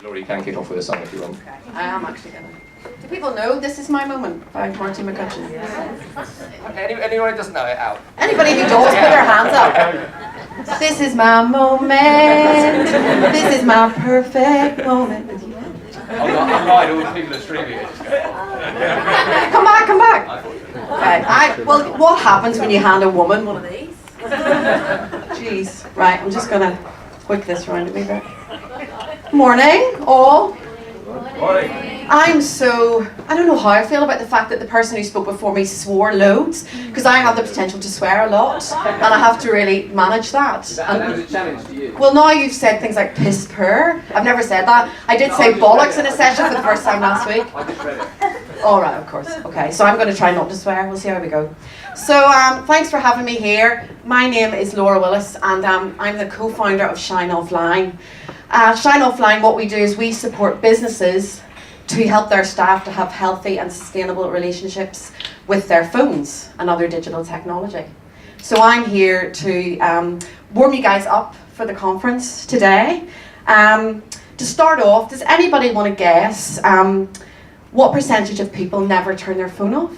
Or you can kick off with a song if you want. Okay. I am actually gonna. Do people know This Is My Moment by Marty McCutcheon? Okay, anyone who doesn't know it, out. Anybody who does, put their hands up. This is my moment. This is my perfect moment. I'm lying, all the people are streaming it. Come back, come back. Okay. Well, what happens when you hand a woman one of these? Jeez. Right, I'm just gonna quick this round a wee bit. Morning, all. I don't know how I feel about the fact that the person who spoke before me swore loads, because I have the potential to swear a lot, and I have to really manage that. That was a challenge to you. Well, now you've said things like piss purr. I've never said that. I did say bollocks in a session for the first time last week. I just read it. All right, of course. Okay, so I'm going to try not to swear. We'll see how we go. So thanks for having me here. My name is Laura Willis, and I'm the co-founder of Shine Offline. Shine Offline, what we do is we support businesses to help their staff to have healthy and sustainable relationships with their phones and other digital technology. So I'm here to warm you guys up for the conference today. To start off, does anybody want to guess what percentage of people never turn their phone off?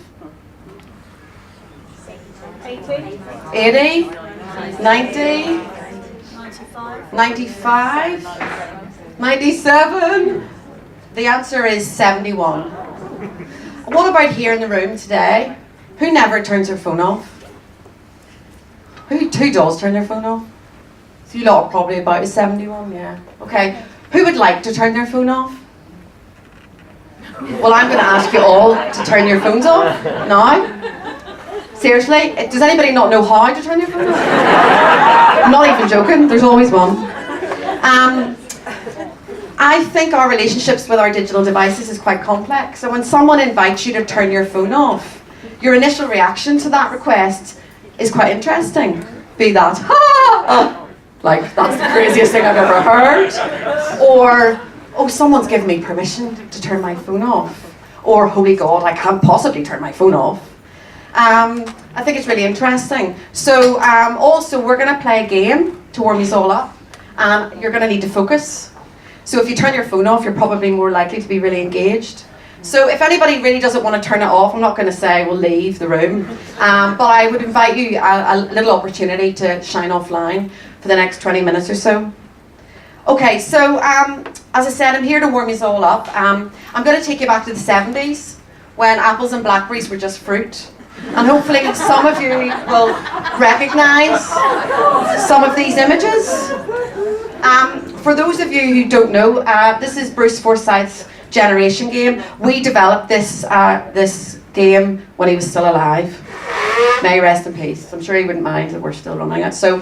80? 90? 95? 97? The answer is 71. What about here in the room today? Who never turns their phone off? Who does turn their phone off? So you lot are probably about 71, yeah. Okay. Who would like to turn their phone off? Well, I'm going to ask you all to turn your phones off now. Seriously? Does anybody not know how to turn your phone off? I'm not even joking. There's always one. I think our relationships with our digital devices is quite complex. So when someone invites you to turn your phone off, your initial reaction to that request is quite interesting. Be that, like, that's the craziest thing I've ever heard. Or, oh, someone's given me permission to turn my phone off. Or, holy God, I can't possibly turn my phone off. I think it's really interesting. So also we're going to play a game to warm you all up. You're going to need to focus. So if you turn your phone off, you're probably more likely to be really engaged. So if anybody really doesn't want to turn it off, I'm not going to say we'll leave the room. But I would invite you a little opportunity to shine offline for the next 20 minutes or so. Okay, so as I said, I'm here to warm you all up. I'm going to take you back to the 70s when apples and blackberries were just fruit. And hopefully some of you will recognise some of these images. For those of you who don't know, this is Bruce Forsyth's Generation game. We developed this game when he was still alive. May he rest in peace. I'm sure he wouldn't mind that we're still running it. So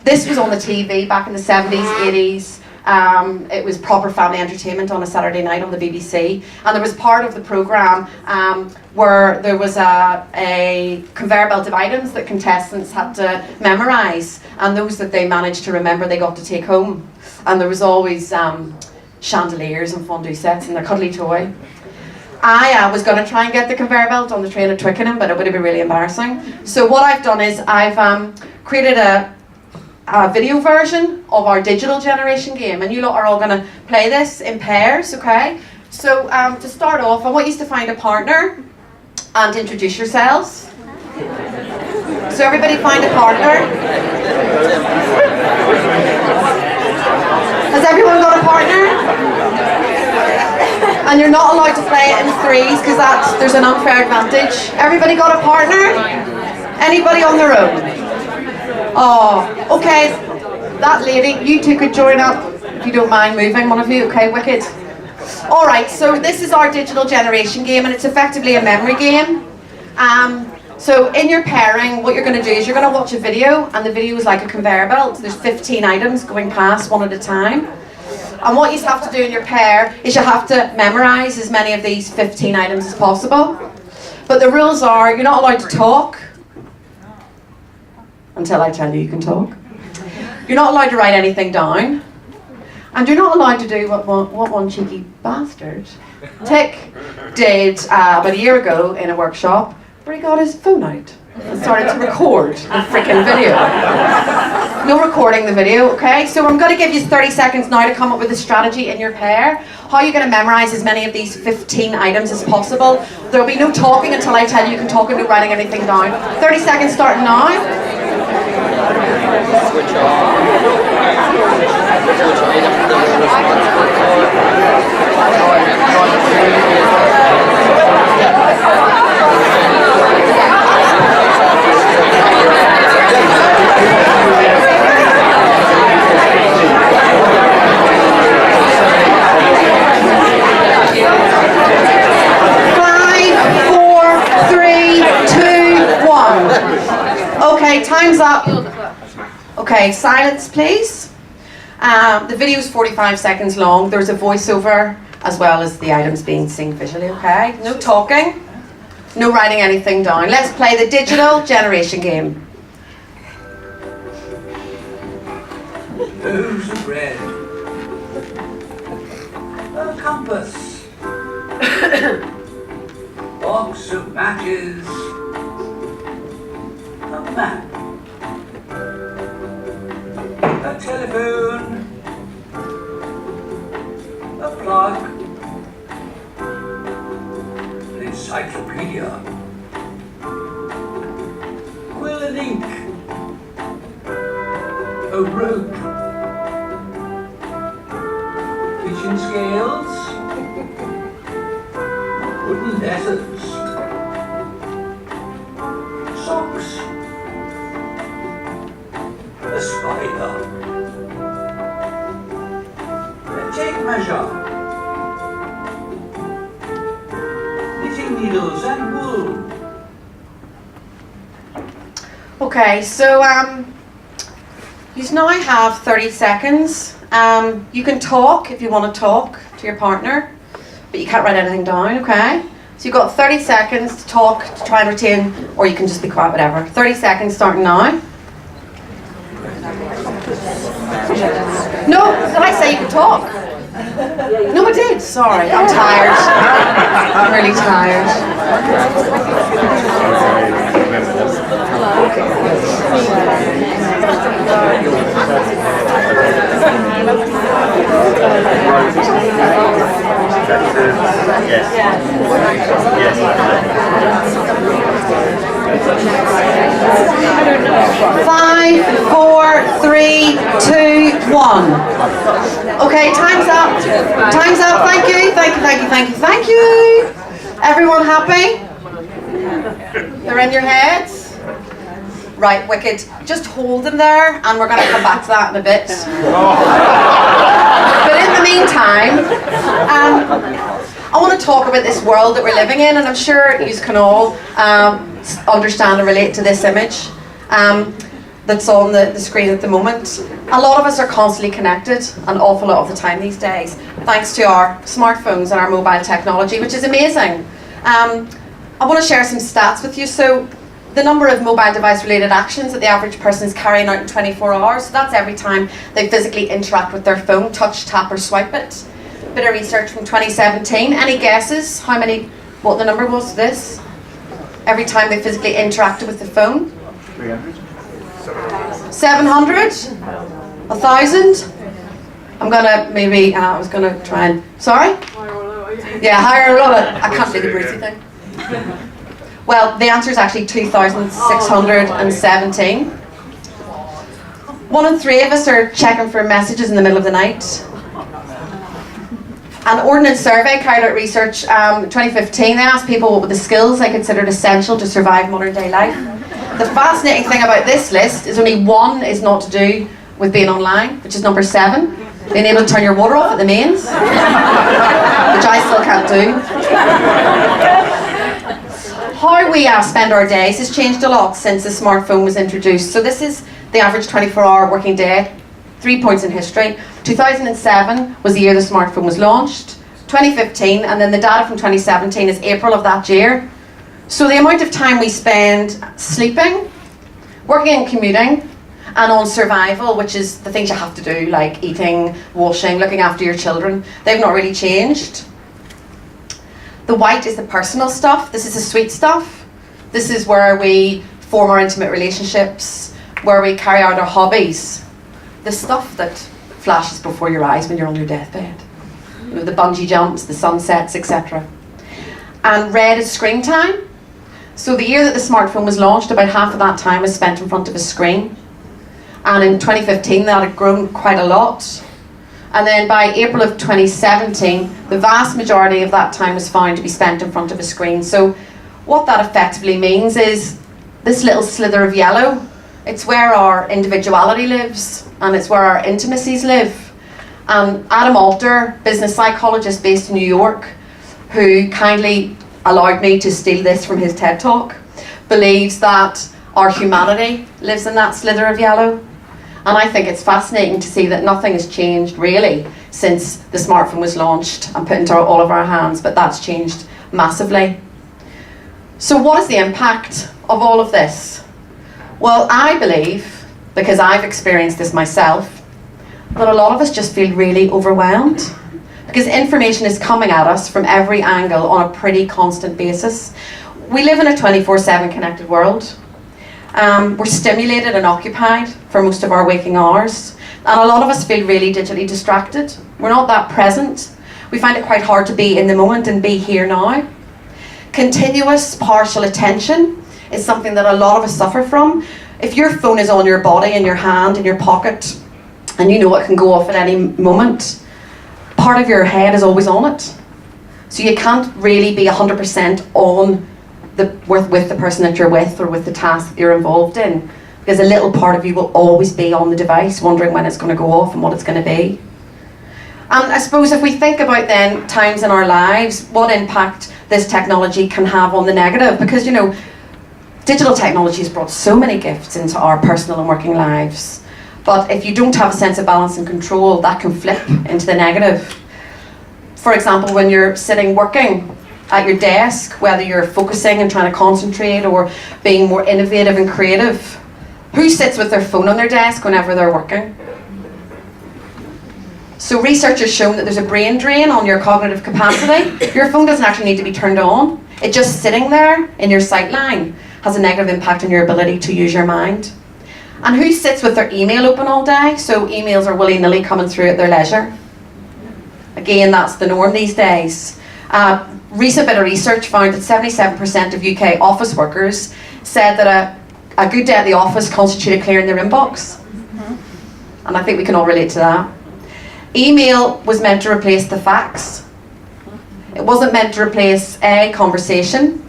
this was on the TV back in the 70s, 80s. It was proper family entertainment on a Saturday night on the BBC, and there was part of the programme where there was a conveyor belt of items that contestants had to memorise, and those that they managed to remember they got to take home. And there was always chandeliers and fondue sets and a cuddly toy. I was going to try and get the conveyor belt on the train at Twickenham, but it would have been really embarrassing. So what I've done is I've created a video version of our digital generation game, and you lot are all going to play this in pairs, okay? So to start off, I want you to find a partner and introduce yourselves. So everybody find a partner. Has everyone got a partner? And you're not allowed to play it in threes because there's an unfair advantage. Everybody got a partner? Anybody on their own? Oh, okay, that lady, you two could join up if you don't mind moving, one of you, okay, wicked. Alright, so this is our digital generation game, and it's effectively a memory game. So in your pairing, what you're going to do is you're going to watch a video, and the video is like a conveyor belt. There's 15 items going past one at a time. And what you have to do in your pair is you have to memorise as many of these 15 items as possible. But the rules are, you're not allowed to talk until I tell you can talk. You're not allowed to write anything down. And you're not allowed to do what one cheeky bastard, Tick, did about a year ago in a workshop where he got his phone out and started to record the freaking video. No recording the video, okay? So I'm going to give you 30 seconds now to come up with a strategy in your pair. How are you going to memorise as many of these 15 items as possible? There will be no talking until I tell you can talk and no writing anything down. 30 seconds starting now. Switch off. Okay, time's up. Okay, silence please. The video is 45 seconds long. There's a voiceover as well as the items being seen visually, okay? No talking, no writing anything down. Let's play the digital generation game. Loaves of bread. A compass. Box of matches. A map. A telephone. A plug. An encyclopedia. Quill and ink. A rope. Kitchen scales. Wooden letters. Socks. A spider. A tape measure. Knitting needles and wool. Okay, so you now have 30 seconds. You can talk if you want to talk to your partner, but you can't write anything down, okay? So you've got 30 seconds to talk, to try and retain, or you can just be quiet, whatever. 30 seconds starting now. No, did I say you could talk? No, I did. Sorry, I'm tired. I'm really tired. Five, four, three, two, one. Okay, time's up. Time's up. Thank you. Thank you. Thank you. Thank you. Thank you. Everyone happy? They're in your heads? Right, wicked. Just hold them there, and we're going to come back to that in a bit. But in the meantime, I want to talk about this world that we're living in, and I'm sure you can all understand and relate to this image that's on the screen at the moment. A lot of us are constantly connected an awful lot of the time these days, thanks to our smartphones and our mobile technology, which is amazing. I want to share some stats with you. So the number of mobile device related actions that the average person is carrying out in 24 hours, so that's every time they physically interact with their phone, touch, tap or swipe it. Bit of research from 2017. Any guesses how many, what the number was this? Every time they physically interacted with the phone? 300? 700? 1,000? I'm gonna maybe, I was gonna try and, sorry? Yeah, higher or lower. I can't do the Brucey thing. Well, the answer is actually 2,617. 1 in 3 of us are checking for messages in the middle of the night. An Ordnance survey carried out research in 2015. They asked people what were the skills they considered essential to survive modern day life. The fascinating thing about this list is only one is not to do with being online, which is number 7, being able to turn your water off at the mains, which I still can't do. How we spend our days has changed a lot since the smartphone was introduced. So this is the average 24-hour working day. 3 points in history. 2007 was the year the smartphone was launched. 2015, and then the data from 2017 is April of that year. So the amount of time we spend sleeping, working and commuting, and on survival, which is the things you have to do, like eating, washing, looking after your children, they've not really changed. The white is the personal stuff. This is the sweet stuff. This is where we form our intimate relationships, where we carry out our hobbies, the stuff that flashes before your eyes when you're on your deathbed. You know, the bungee jumps, the sunsets, etc. And red is screen time. So the year that the smartphone was launched, about half of that time was spent in front of a screen. And in 2015, that had grown quite a lot. And then by April of 2017, the vast majority of that time was found to be spent in front of a screen. So what that effectively means is this little slither of yellow, it's where our individuality lives, and it's where our intimacies live. And Adam Alter, business psychologist based in New York, who kindly allowed me to steal this from his TED Talk, believes that our humanity lives in that slither of yellow. And I think it's fascinating to see that nothing has changed really since the smartphone was launched and put into all of our hands, but that's changed massively. So what is the impact of all of this? Well, I believe, because I've experienced this myself, that a lot of us just feel really overwhelmed, because information is coming at us from every angle on a pretty constant basis. We live in a 24/7 connected world. We're stimulated and occupied for most of our waking hours, and a lot of us feel really digitally distracted. We're not that present. We find it quite hard to be in the moment and be here now. Continuous partial attention is something that a lot of us suffer from. If your phone is on your body, in your hand, in your pocket, and you know it can go off at any moment, part of your head is always on it. So you can't really be 100% on with the person that you're with or with the task that you're involved in, because a little part of you will always be on the device wondering when it's going to go off and what it's going to be. And I suppose if we think about then times in our lives, what impact this technology can have on the negative, because you know, digital technology has brought so many gifts into our personal and working lives, but if you don't have a sense of balance and control, that can flip into the negative. For example, when you're sitting working at your desk, whether you're focusing and trying to concentrate or being more innovative and creative, who sits with their phone on their desk whenever they're working? So research has shown that there's a brain drain on your cognitive capacity. Your phone doesn't actually need to be turned on. It just sitting there in your sight line has a negative impact on your ability to use your mind. And who sits with their email open all day? So emails are willy-nilly coming through at their leisure. Again, that's the norm these days. Recent bit of research found that 77% of UK office workers said that a good day at the office constituted clearing their inbox. And I think we can all relate to that. Email was meant to replace the fax. It wasn't meant to replace A, conversation,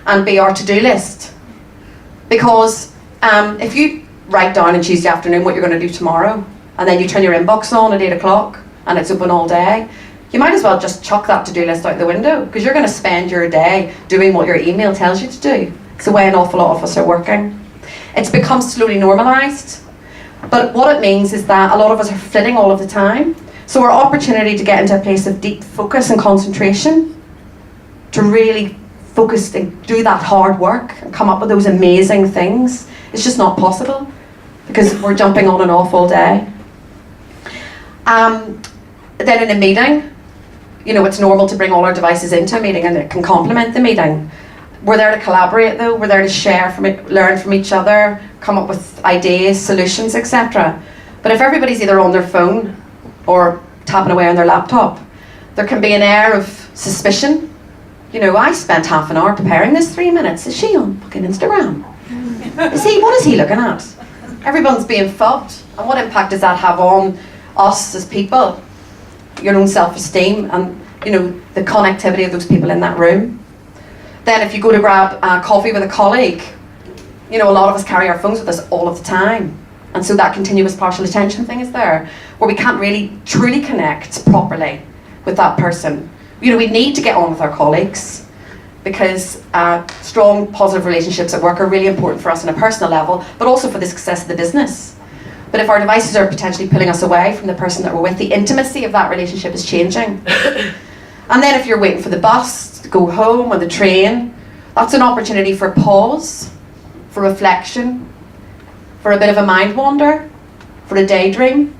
and B, our to-do list. Because if you write down on Tuesday afternoon what you're going to do tomorrow, and then you turn your inbox on at 8 o'clock, and it's open all day, you might as well just chuck that to-do list out the window, because you're going to spend your day doing what your email tells you to do. It's the way an awful lot of us are working. It's become slowly normalised, but what it means is that a lot of us are flitting all of the time. So our opportunity to get into a place of deep focus and concentration, to really focus and do that hard work and come up with those amazing things, it's just not possible, because we're jumping on and off all day. Then in a meeting, you know, it's normal to bring all our devices into a meeting, and it can complement the meeting. We're there to collaborate though, we're there to share from it, learn from each other, come up with ideas, solutions, etc. But if everybody's either on their phone or tapping away on their laptop, there can be an air of suspicion. You know, I spent half an hour preparing this, 3 minutes. Is she on fucking Instagram? What is he looking at? Everyone's being fucked. And what impact does that have on us as people? Your own self-esteem and, you know, the connectivity of those people in that room. Then if you go to grab coffee with a colleague, you know, a lot of us carry our phones with us all of the time. And so that continuous partial attention thing is there, where we can't really truly connect properly with that person. You know, we need to get on with our colleagues, because strong, positive relationships at work are really important for us on a personal level, but also for the success of the business. But if our devices are potentially pulling us away from the person that we're with, the intimacy of that relationship is changing. And then if you're waiting for the bus to go home or the train, that's an opportunity for pause, for reflection, for a bit of a mind wander, for a daydream.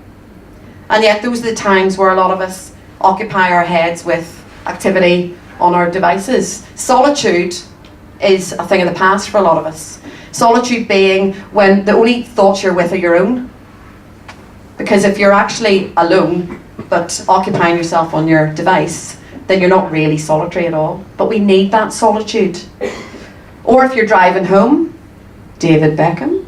And yet those are the times where a lot of us occupy our heads with activity on our devices. Solitude is a thing of the past for a lot of us. Solitude being when the only thoughts you're with are your own. Because if you're actually alone, but occupying yourself on your device, then you're not really solitary at all. But we need that solitude. Or if you're driving home, David Beckham.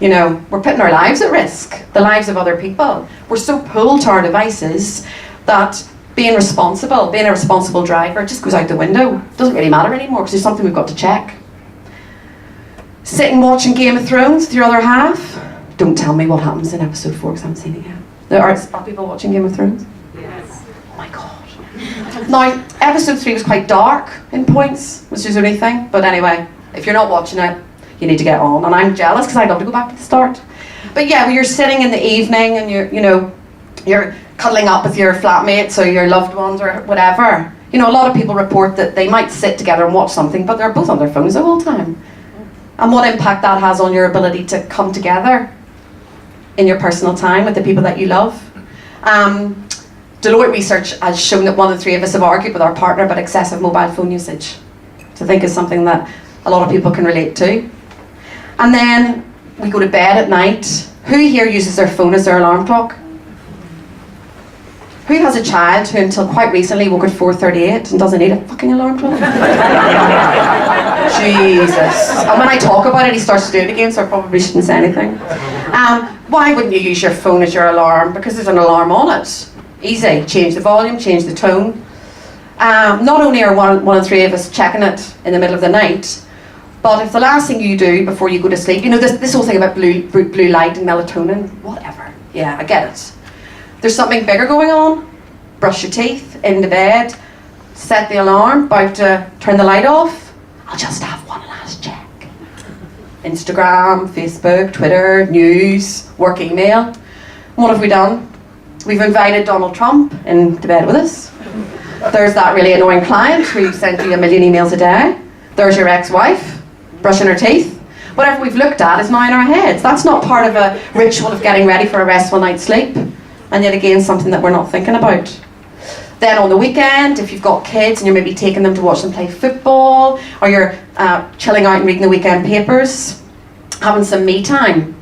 You know, we're putting our lives at risk, the lives of other people. We're so pulled to our devices that being a responsible driver just goes out the window. It doesn't really matter anymore because there's something we've got to check. Sitting watching Game of Thrones with your other half. Don't tell me what happens in episode 4 because I haven't seen it yet. Are people watching Game of Thrones? Yes. Oh my God. Now, episode 3 was quite dark in points, which is the only thing. But anyway, if you're not watching it, you need to get on. And I'm jealous because I'd love to go back to the start. But yeah, when you're sitting in the evening and you're cuddling up with your flatmates or your loved ones or whatever. You know, a lot of people report that they might sit together and watch something, but they're both on their phones the whole time. And what impact that has on your ability to come together in your personal time with the people that you love. Deloitte research has shown that 1 in 3 of us have argued with our partner about excessive mobile phone usage. So I think is something that a lot of people can relate to. And then we go to bed at night. Who here uses their phone as their alarm clock? Who has a child who until quite recently woke at 4:38 and doesn't need a fucking alarm clock? Jesus. And when I talk about it, he starts to do it again, so I probably shouldn't say anything. Why wouldn't you use your phone as your alarm? Because there's an alarm on it. Easy. Change the volume, change the tone. Not only are one in 3 of us checking it in the middle of the night, but if the last thing you do before you go to sleep, you know, this whole thing about blue light and melatonin, whatever. Yeah, I get it. There's something bigger going on. Brush your teeth, into bed, set the alarm, about to turn the light off. I'll just have one last check. Instagram, Facebook, Twitter, news, work email. What have we done? We've invited Donald Trump into bed with us. There's that really annoying client who sent you 1 million emails a day. There's your ex-wife, brushing her teeth. Whatever we've looked at is now in our heads. That's not part of a ritual of getting ready for a restful night's sleep. And yet again, something that we're not thinking about. Then on the weekend, if you've got kids and you're maybe taking them to watch them play football, or you're chilling out and reading the weekend papers, having some me time.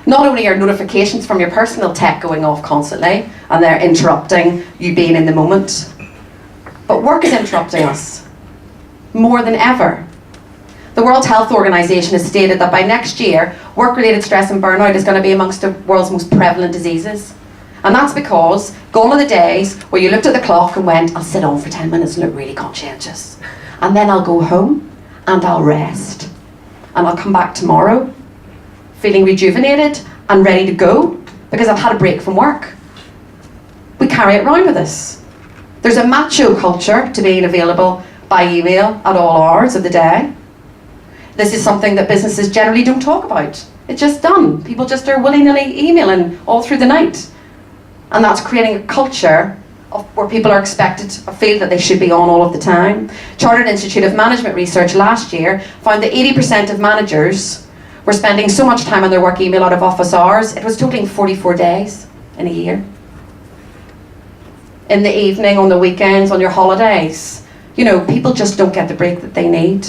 Not only are notifications from your personal tech going off constantly, and they're interrupting you being in the moment, but work is interrupting us more than ever. The World Health Organization has stated that by next year, work-related stress and burnout is going to be amongst the world's most prevalent diseases. And that's because gone are the days where you looked at the clock and went, I'll sit on for 10 minutes and look really conscientious. And then I'll go home and I'll rest. And I'll come back tomorrow feeling rejuvenated and ready to go because I've had a break from work. We carry it around with us. There's a macho culture to being available by email at all hours of the day. This is something that businesses generally don't talk about. It's just done. People just are willy-nilly emailing all through the night. And that's creating a culture where people are expected or feel that they should be on all of the time. Chartered Institute of Management research last year found that 80% of managers were spending so much time on their work email out of office hours, it was totaling 44 days in a year. In the evening, on the weekends, on your holidays, you know, people just don't get the break that they need.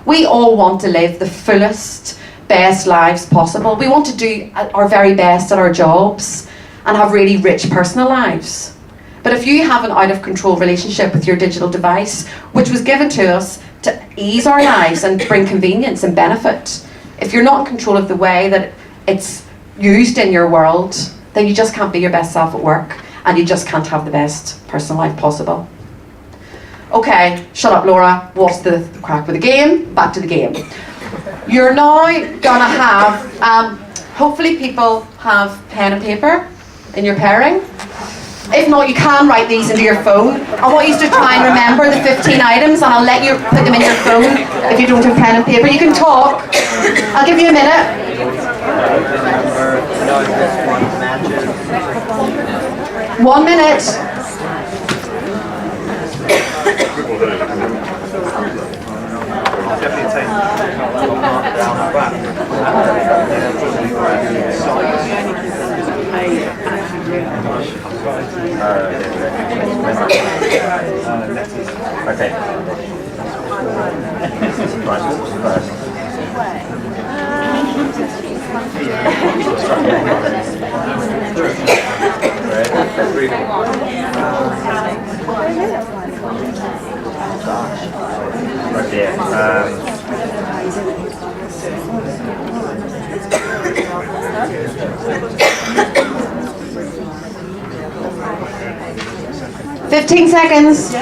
We all want to live the fullest, best lives possible. We want to do our very best at our jobs and have really rich personal lives. But if you have an out-of-control relationship with your digital device, which was given to us to ease our lives and bring convenience and benefit, if you're not in control of the way that it's used in your world, then you just can't be your best self at work and you just can't have the best personal life possible. Okay, shut up Laura, what's the crack with the game? Back to the game. You're now gonna have, hopefully people have pen and paper in your pairing. If not, you can write these into your phone. I want you to try and remember the 15 items and I'll let you put them in your phone if you don't have pen and paper. You can talk. I'll give you a minute. 1 minute. Okay. Yeah. 15 seconds.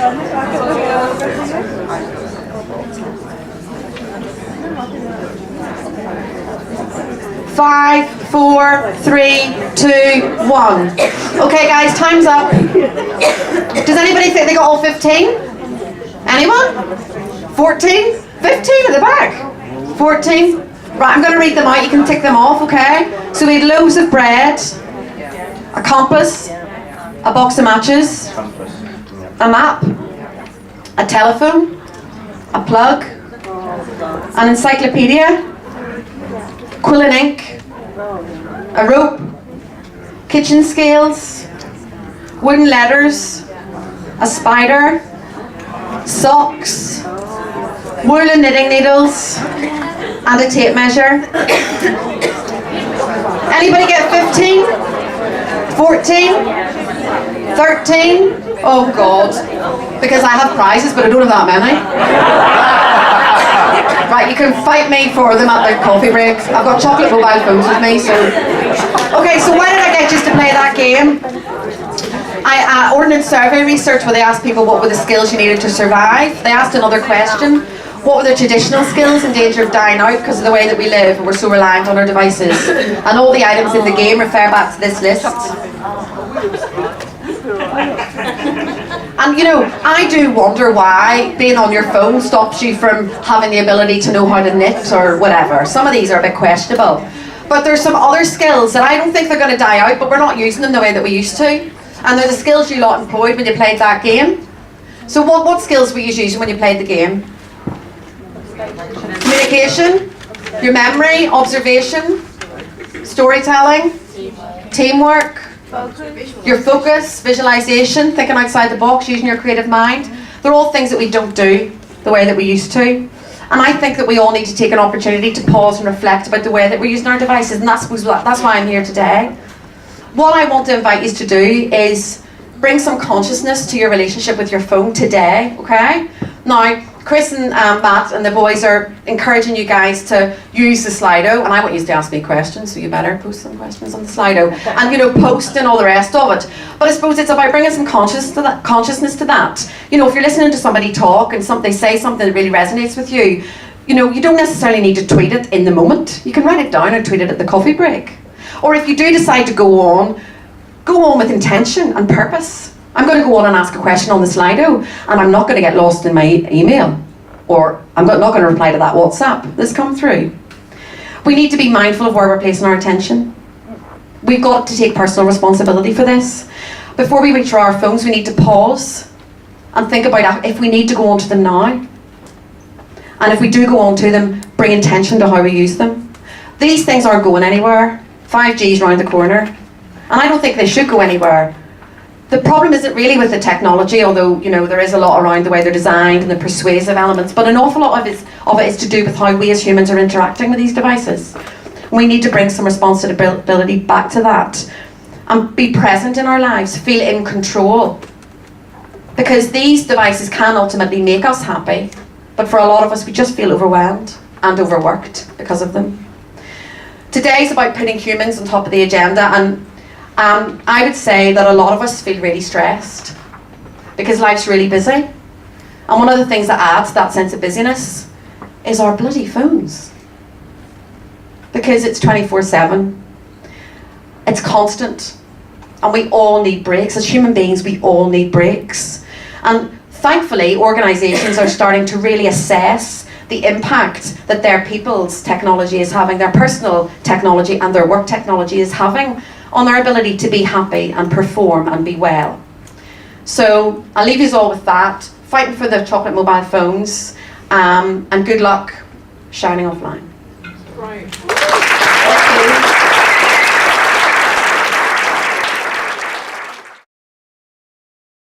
Five, four, three, two, one. Okay, guys, time's up. Does anybody think they got all 15? Anyone? 14? 15 at the back. 14? Right, I'm going to read them out. You can tick them off, okay? So we had loaves of bread, a compass, a box of matches, a map, a telephone, a plug, an encyclopedia, quill and ink, a rope, kitchen scales, wooden letters, a spider, socks, wool and knitting needles, and a tape measure. Anybody get 15? 14? 13? Oh God, because I have prizes but I don't have that many. Right, you can fight me for them at the coffee break. I've got chocolate mobile phones with me, so... Okay, so why did I get just to play that game? I ordnance survey research where they asked people what were the skills you needed to survive. They asked another question. What were the traditional skills in danger of dying out because of the way that we live and we're so reliant on our devices? And all the items in the game refer back to this list. And you know, I do wonder why being on your phone stops you from having the ability to know how to knit or whatever. Some of these are a bit questionable. But there's some other skills that I don't think they're going to die out, but we're not using them the way that we used to. And they're the skills you lot employed when you played that game. So what skills were you using when you played the game? Communication, your memory, observation, storytelling, teamwork, your focus, visualization, thinking outside the box, using your creative mind. They're all things that we don't do the way that we used to. And I think that we all need to take an opportunity to pause and reflect about the way that we're using our devices, and that's why I'm here today. What I want to invite you to do is bring some consciousness to your relationship with your phone today, okay? Now, Chris and Matt and the boys are encouraging you guys to use the Slido, and I want you to ask me questions, so you better post some questions on the Slido, and you know, post and all the rest of it. But I suppose it's about bringing some consciousness to that. You know, if you're listening to somebody talk and they say something that really resonates with you, you know, you don't necessarily need to tweet it in the moment. You can write it down and tweet it at the coffee break. Or if you do decide to go on with intention and purpose. I'm going to go on and ask a question on the Slido, and I'm not going to get lost in my email, or I'm not going to reply to that WhatsApp that's come through. We need to be mindful of where we're placing our attention. We've got to take personal responsibility for this. Before we reach for our phones, we need to pause and think about if we need to go onto them now. And if we do go onto them, bring intention to how we use them. These things aren't going anywhere. 5G's round the corner. And I don't think they should go anywhere. The problem isn't really with the technology, although you know there is a lot around the way they're designed and the persuasive elements, but an awful lot of it is to do with how we as humans are interacting with these devices. We need to bring some responsibility back to that and be present in our lives, feel in control. Because these devices can ultimately make us happy, but for a lot of us we just feel overwhelmed and overworked because of them. Today's about putting humans on top of the agenda, and I would say that a lot of us feel really stressed because life's really busy. And one of the things that adds that sense of busyness is our bloody phones. Because it's 24/7. It's constant. And we all need breaks. As human beings, we all need breaks. And thankfully, organisations are starting to really assess the impact that their people's technology is having, their personal technology and their work technology is having on their ability to be happy and perform and be well. So I'll leave you all with that. Fighting for the chocolate mobile phones, and good luck shining offline. Right.